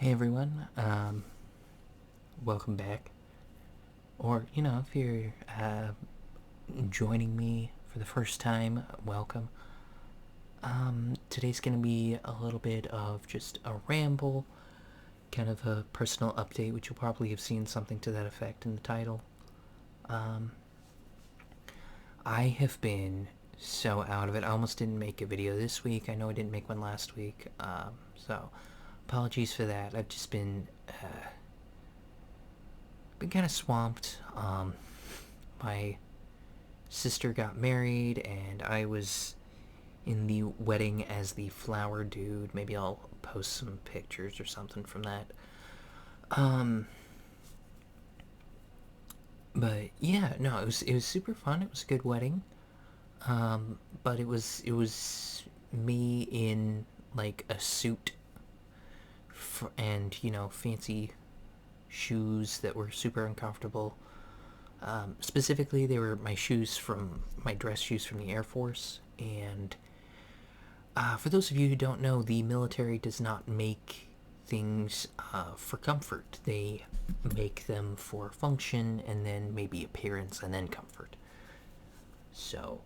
Hey everyone, welcome back. Or, if you're joining me for the first time, welcome. Today's gonna be a little bit of just a ramble, kind of a personal update, which you'll probably have seen something to that effect in the title. I have been so out of it. I almost didn't make a video this week. I know I didn't make one last week, so apologies for that. I've just been kind of swamped. My sister got married, and I was in the wedding as the flower dude. Maybe I'll post some pictures or something from that. But yeah, no, it was super fun. It was a good wedding. But it was me in like a suit and fancy shoes that were super uncomfortable. Specifically, they were my dress shoes from the Air Force. And for those of you who don't know, the military does not make things for comfort. They make them for function, and then maybe appearance, and then comfort. So,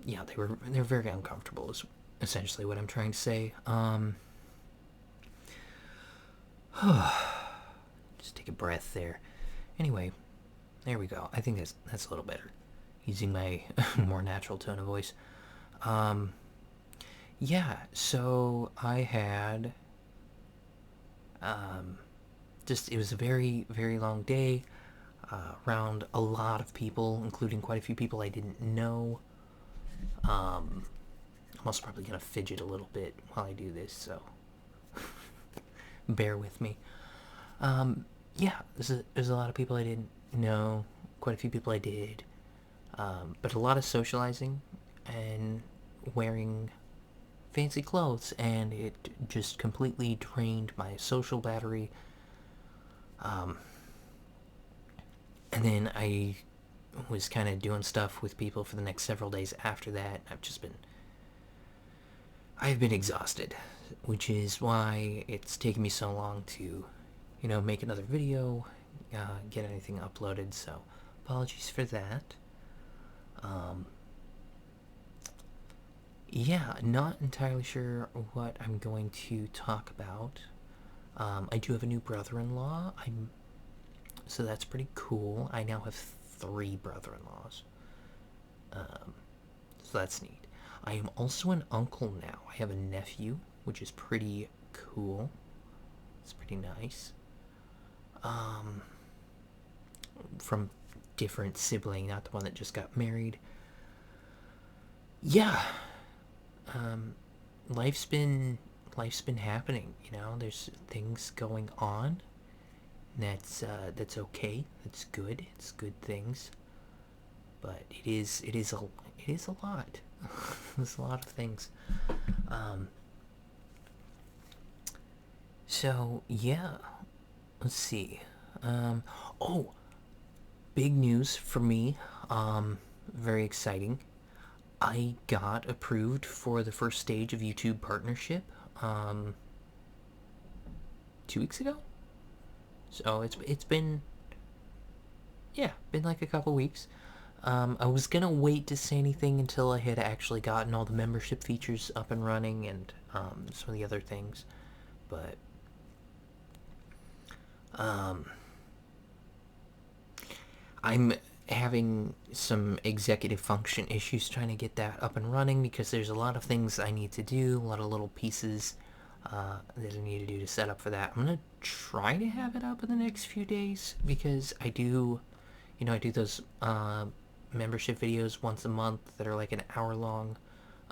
yeah, they're very uncomfortable. Is essentially what I'm trying to say. Just take a breath there. Anyway, there we go. I think that's a little better. Using my more natural tone of voice. Yeah, so I had just it was a very very long day around a lot of people, including quite a few people I didn't know. I'm also probably gonna fidget a little bit while I do this, so bear with me. Yeah, there's a lot of people I didn't know, quite a few people I did, but a lot of socializing and wearing fancy clothes, and it just completely drained my social battery. And then I was kind of doing stuff with people for the next several days after that. I've been exhausted, which is why it's taken me so long to, make another video, get anything uploaded. So apologies for that. Yeah, not entirely sure what I'm going to talk about. I do have a new brother-in-law. So that's pretty cool. I now have 3 brother-in-laws. So that's neat. I am also an uncle now. I have a nephew, which is pretty cool. It's pretty nice. From different sibling, not the one that just got married. Yeah, life's been happening. There's things going on. That's okay. That's good. It's good things. But it is a lot. There's a lot of things. So yeah, let's see. Oh, big news for me. Very exciting. I got approved for the first stage of YouTube partnership. 2 weeks ago. So it's been, yeah, been like a couple weeks. I was gonna wait to say anything until I had actually gotten all the membership features up and running and some of the other things, but I'm having some executive function issues trying to get that up and running because there's a lot of things I need to do, a lot of little pieces that I need to do to set up for that. I'm gonna try to have it up in the next few days because I do those membership videos once a month that are like an hour long,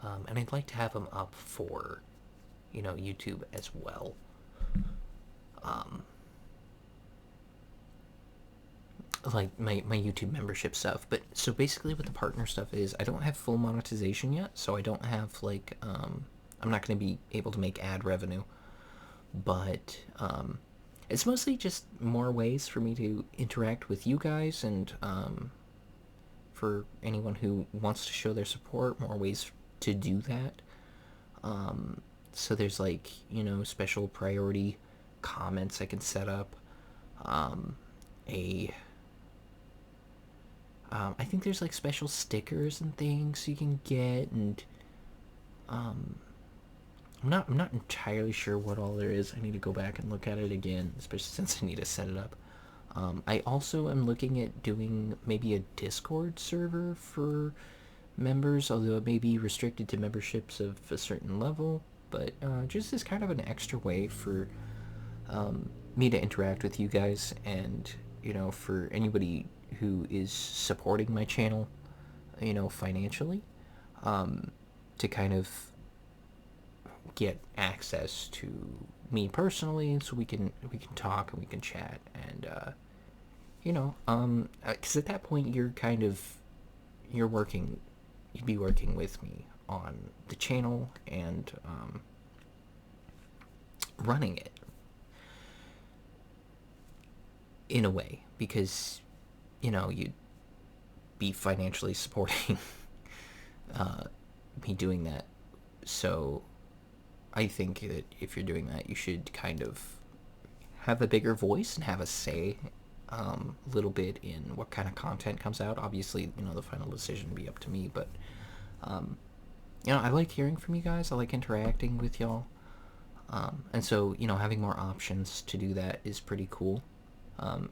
and I'd like to have them up for YouTube as well. Like my YouTube membership stuff. But so basically what the partner stuff is, I don't have full monetization yet, so I don't have like I'm not going to be able to make ad revenue, but it's mostly just more ways for me to interact with you guys, and for anyone who wants to show their support, more ways to do that. So there's like, special priority comments I can set up. A I think there's like special stickers and things you can get, and I'm not entirely sure what all there is. I need to go back and look at it again, especially since I need to set it up. I also am looking at doing maybe a Discord server for members, although it may be restricted to memberships of a certain level. But just as kind of an extra way for me to interact with you guys, and for anybody who is supporting my channel, financially, to kind of get access to me personally, so we can talk and we can chat, and because at that point you'd be working with me on the channel and running it in a way, because you'd be financially supporting me doing that. So I think that if you're doing that, you should kind of have a bigger voice and have a say a little bit in what kind of content comes out. Obviously, the final decision will be up to me, but I like hearing from you guys. I like interacting with y'all. And so, having more options to do that is pretty cool.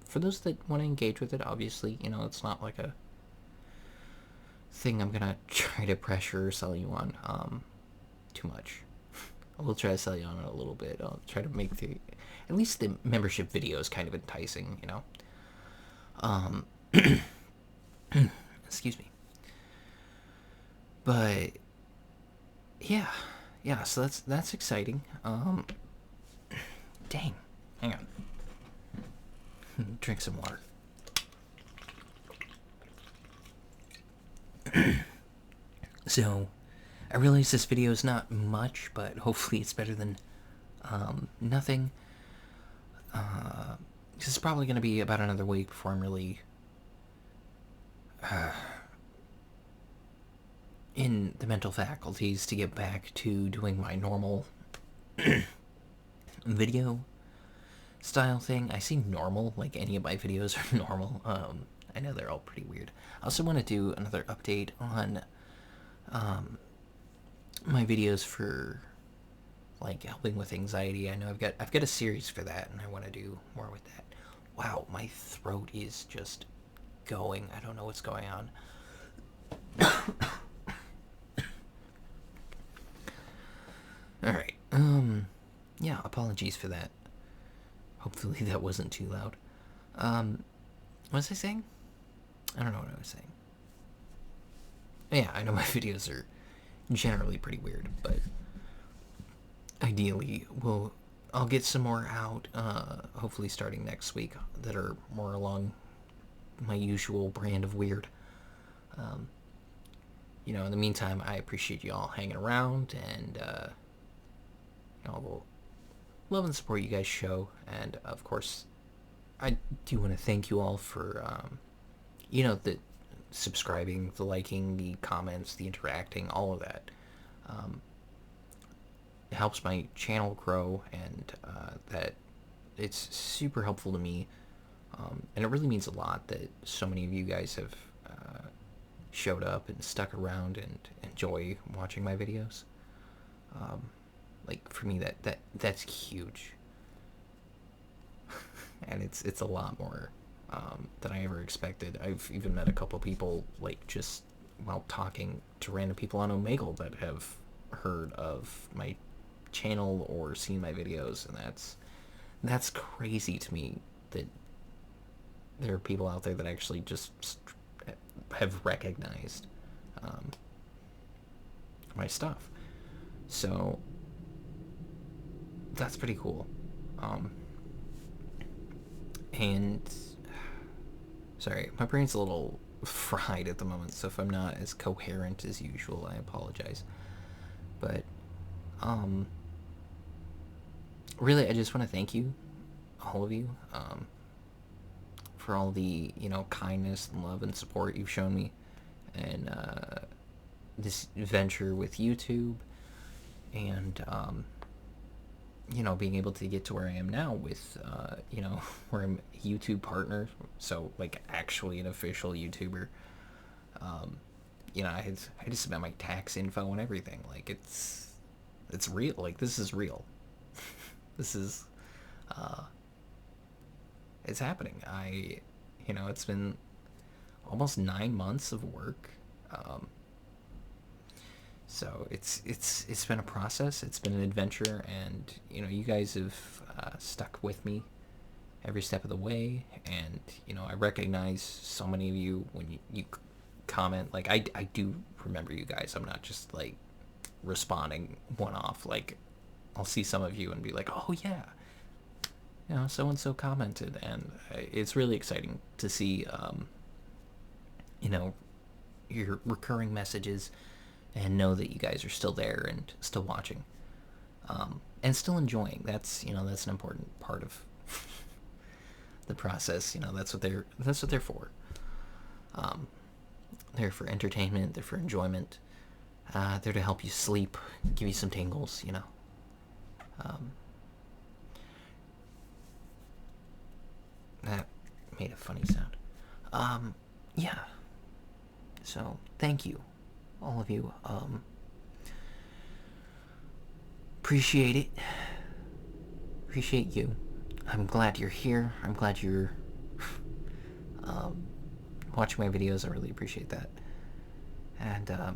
For those that want to engage with it, obviously, it's not like a thing I'm gonna try to pressure or sell you on too much. I will try to sell you on it a little bit. I'll try to make at least the membership videos kind of enticing, excuse me. But yeah, so that's exciting. Dang, hang on. Drink some water. So, I realize this video is not much, but hopefully it's better than nothing. This is probably going to be about another week before I'm really in the mental faculties to get back to doing my normal video style thing. I say normal, like any of my videos are normal. I know they're all pretty weird. I also want to do another update on my videos for like helping with anxiety. I know I've got a series for that, and I want to do more with that. Wow, my throat is just going. I don't know what's going on. All right. Yeah, apologies for that. Hopefully that wasn't too loud. What was I saying? I don't know what I was saying. Yeah, I know my videos are generally pretty weird, but ideally I'll get some more out, hopefully starting next week, that are more along my usual brand of weird. In the meantime, I appreciate you all hanging around, and all the love and support you guys show. And of course, I do want to thank you all for the subscribing, the liking, the comments, the interacting, all of that. It helps my channel grow, and that it's super helpful to me, and it really means a lot that so many of you guys have showed up and stuck around and enjoy watching my videos. Like, for me, that's huge. And it's a lot more than I ever expected. I've even met a couple people, like, just while talking to random people on Omegle, that have heard of my channel or seen my videos, and that's crazy to me, that there are people out there that actually just have recognized my stuff. So that's pretty cool. And sorry, my brain's a little fried at the moment, so if I'm not as coherent as usual, I apologize. But really, I just want to thank you, all of you, for all the kindness and love and support you've shown me, and this venture with YouTube, and being able to get to where I am now with, where I'm a YouTube partner, so like actually an official YouTuber. I had to submit my tax info and everything. Like it's real. Like this is real. This is, it's happening. It's been almost 9 months of work. So it's been a process. It's been an adventure, and you guys have stuck with me every step of the way. And I recognize so many of you when you comment. Like I do remember you guys. I'm not just like responding one off. Like I'll see some of you and be like, oh yeah, so and so commented, and it's really exciting to see your recurring messages and know that you guys are still there and still watching, and still enjoying. That's that's an important part of the process. That's what they're for. They're for entertainment. They're for enjoyment. They're to help you sleep, give you some tingles. That made a funny sound. Yeah. So thank you, all of you. Appreciate it. Appreciate you. I'm glad you're here. I'm glad you're watching my videos. I really appreciate that. And I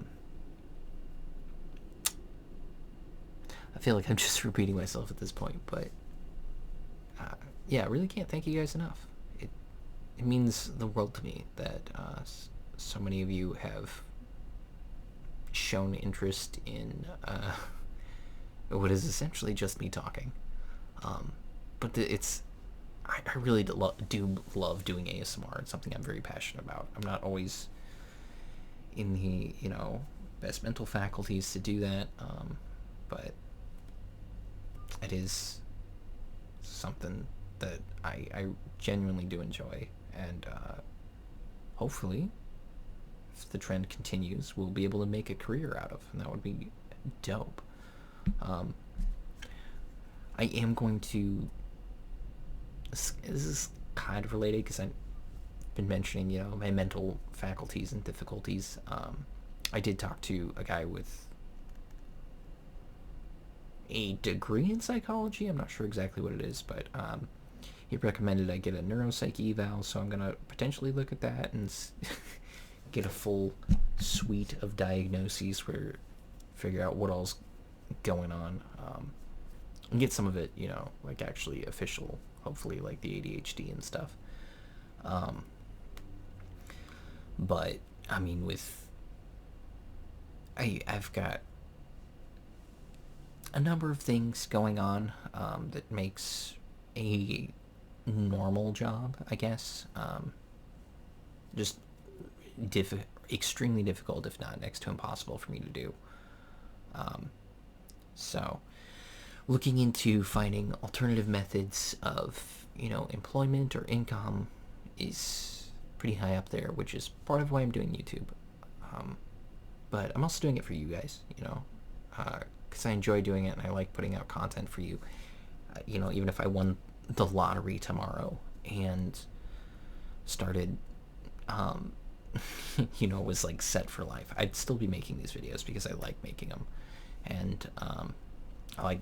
feel like I'm just repeating myself at this point, but yeah, I really can't thank you guys enough. It means the world to me that so many of you have shown interest in what is essentially just me talking. But I really do love doing ASMR. It's something I'm very passionate about. I'm not always in the best mental faculties to do that, but it is something that I genuinely do enjoy, and hopefully, if the trend continues, we'll be able to make a career out of, and that would be dope. I am going to. This is kind of related because I've been mentioning, my mental faculties and difficulties. I did talk to a guy with a degree in psychology. I'm not sure exactly what it is, but he recommended I get a neuropsych eval, so I'm gonna potentially look at that and get a full suite of diagnoses where figure out what all's going on, and get some of it, like actually official, hopefully, like the ADHD and stuff. But I mean, I've got a number of things going on that makes a normal job, I guess, just extremely difficult, if not next to impossible for me to do. So looking into finding alternative methods of employment or income is pretty high up there, which is part of why I'm doing YouTube. But I'm also doing it for you guys, because I enjoy doing it and I like putting out content for you. Even if I won the lottery tomorrow and started was like set for life, I'd still be making these videos because I like making them, and I like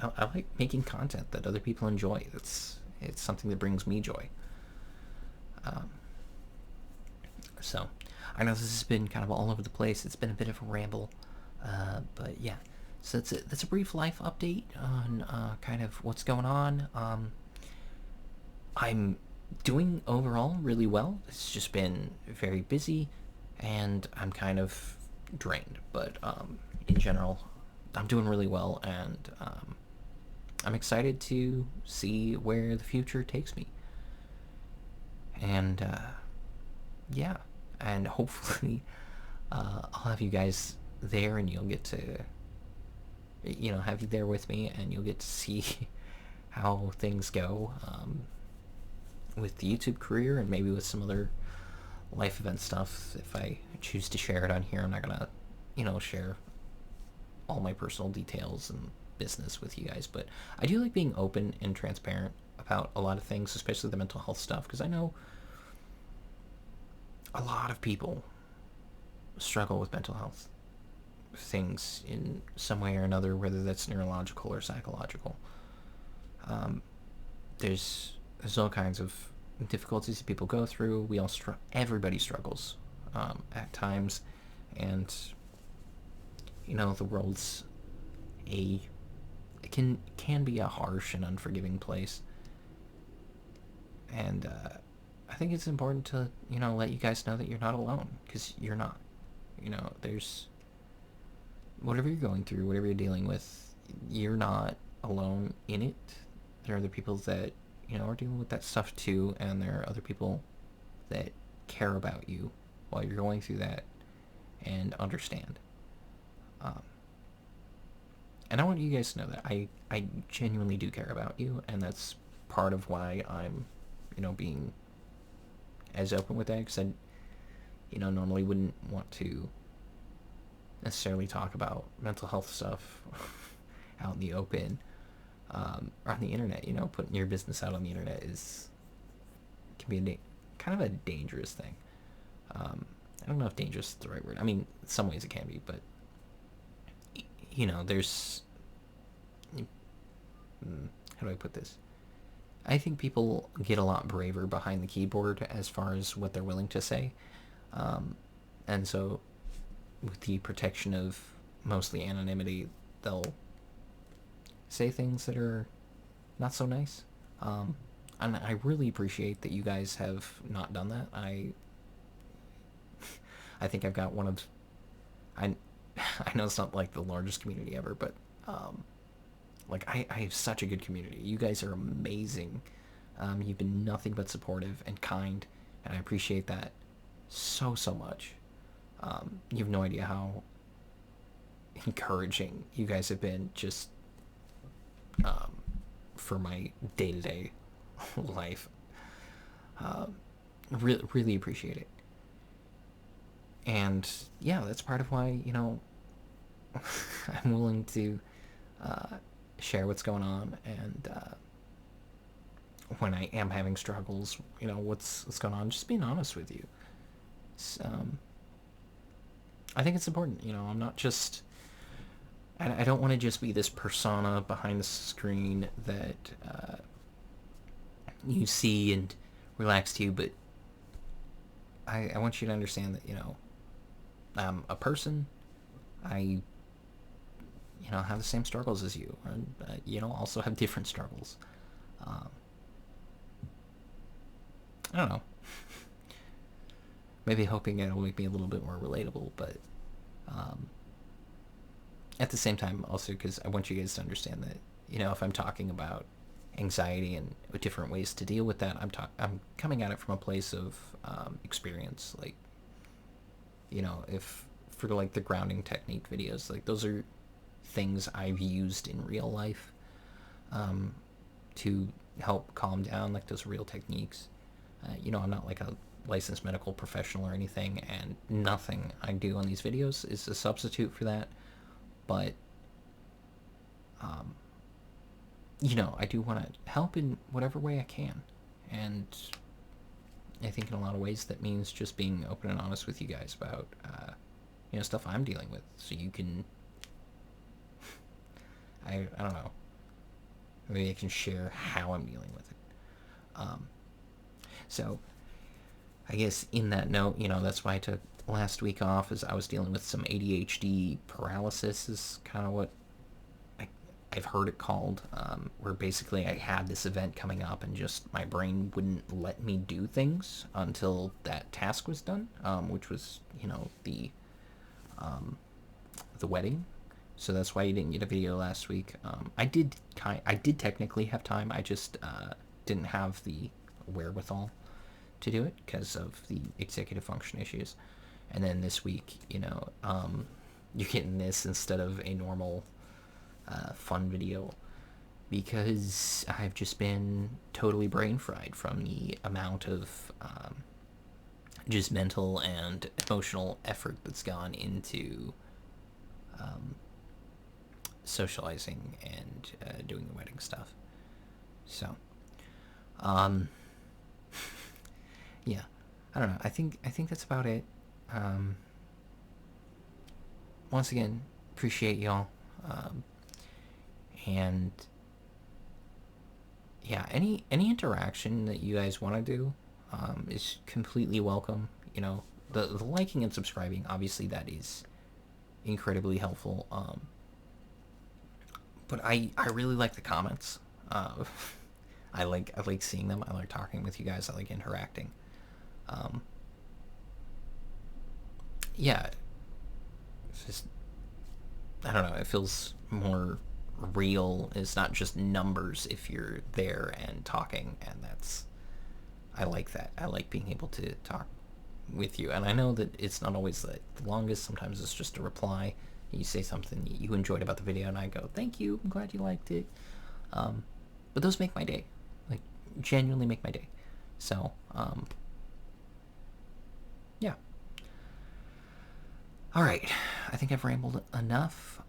I like making content that other people enjoy. It's something that brings me joy. So I know this has been kind of all over the place. It's been a bit of a ramble, but yeah. So that's a brief life update on kind of what's going on. I'm doing overall really well. It's just been very busy, and I'm kind of drained. But in general, I'm doing really well, and I'm excited to see where the future takes me. And yeah, and hopefully I'll have you guys there, and you'll get to have you there with me, and you'll get to see how things go with the YouTube career, and maybe with some other life event stuff if I choose to share it on here. I'm not gonna share all my personal details and business with you guys, but I do like being open and transparent about a lot of things, especially the mental health stuff, because I know a lot of people struggle with mental health things in some way or another, whether that's neurological or psychological. There's all kinds of difficulties that people go through. Everybody struggles at times, and the world's it can be a harsh and unforgiving place, and I think it's important to let you guys know that you're not alone, because you're not. There's whatever you're going through, whatever you're dealing with, you're not alone in it. There are other people that are dealing with that stuff too, and there are other people that care about you while you're going through that and understand. And I want you guys to know that I genuinely do care about you, and that's part of why I'm being as open with that, because I normally wouldn't want to necessarily talk about mental health stuff out in the open, or on the internet. Putting your business out on the internet can be kind of a dangerous thing. I don't know if dangerous is the right word. I mean, in some ways it can be, but there's how do I put this? I think people get a lot braver behind the keyboard as far as what they're willing to say, and so with the protection of mostly anonymity, they'll say things that are not so nice. And I really appreciate that you guys have not done that. I think I've got one of... I know it's not like the largest community ever, but I have such a good community. You guys are amazing. You've been nothing but supportive and kind, and I appreciate that so much. You have no idea how encouraging you guys have been just for my day-to-day life. Really appreciate it. And yeah, that's part of why I'm willing to share what's going on, and when I am having struggles, what's going on, just being honest with you. I think it's important. I'm not just... I don't want to just be this persona behind the screen that you see and relax to, but I want you to understand that, I'm a person. I have the same struggles as you, and also have different struggles. I don't know. Maybe hoping it'll make me a little bit more relatable, but at the same time, also because I want you guys to understand that, if I'm talking about anxiety and different ways to deal with that, I'm coming at it from a place of experience. Like, if for like the grounding technique videos, like those are things I've used in real life to help calm down. Like, those real techniques. I'm not like a licensed medical professional or anything, and nothing I do on these videos is a substitute for that. But I do want to help in whatever way I can, and I think in a lot of ways that means just being open and honest with you guys about stuff I'm dealing with, so you can I don't know, maybe I can share how I'm dealing with it. So I guess in that note, that's why I took last week off, is I was dealing with some ADHD paralysis, is kind of what I've heard it called, where basically I had this event coming up and just my brain wouldn't let me do things until that task was done, which was, the wedding. So that's why you didn't get a video last week. I did technically have time. I just didn't have the wherewithal to do it because of the executive function issues. And then this week, you're getting this instead of a normal fun video, because I've just been totally brain fried from the amount of just mental and emotional effort that's gone into socializing and doing the wedding stuff. So, um, yeah, I don't know. I think that's about it. Once again, appreciate y'all. And yeah, any interaction that you guys want to do is completely welcome. You know, the liking and subscribing, obviously that is incredibly helpful. But I really like the comments. I like seeing them. I like talking with you guys. I like interacting. Yeah, it's just, I don't know. It feels more real. It's not just numbers if you're there and talking, and that's, I like that. I like being able to talk with you, and I know that it's not always the longest. Sometimes it's just a reply. You say something you enjoyed about the video, and I go, "Thank you. I'm glad you liked it." But those make my day, like genuinely make my day. So, yeah. All right, I think I've rambled enough.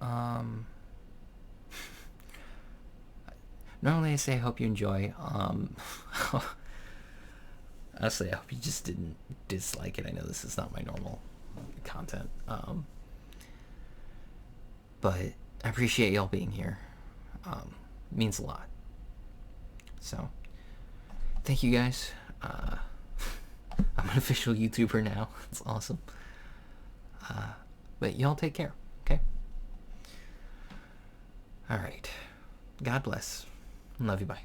Normally I say I hope you enjoy. Honestly, I hope you just didn't dislike it. I know this is not my normal content. But I appreciate y'all being here. It means a lot. So, thank you guys. I'm an official YouTuber now. It's awesome. But y'all take care, okay? Alright. God bless. Love you, bye.